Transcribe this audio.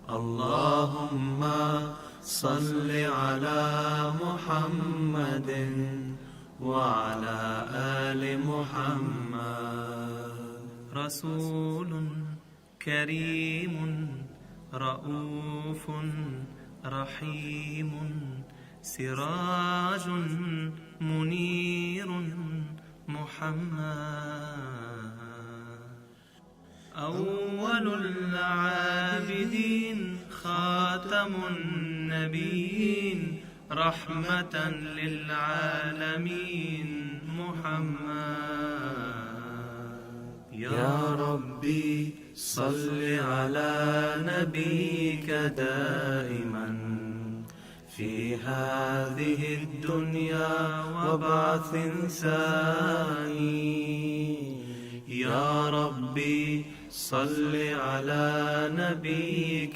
اللهم صل على محمد وعلى آل محمد. رسول كريم رؤوف رحيم سراج منير محمد. أول العابدين خاتم النبيين رحمة للعالمين محمد. يا ربي صل على نبيك دائما في هذه الدنيا وبعث ثاني. يا ربي صل على نبيك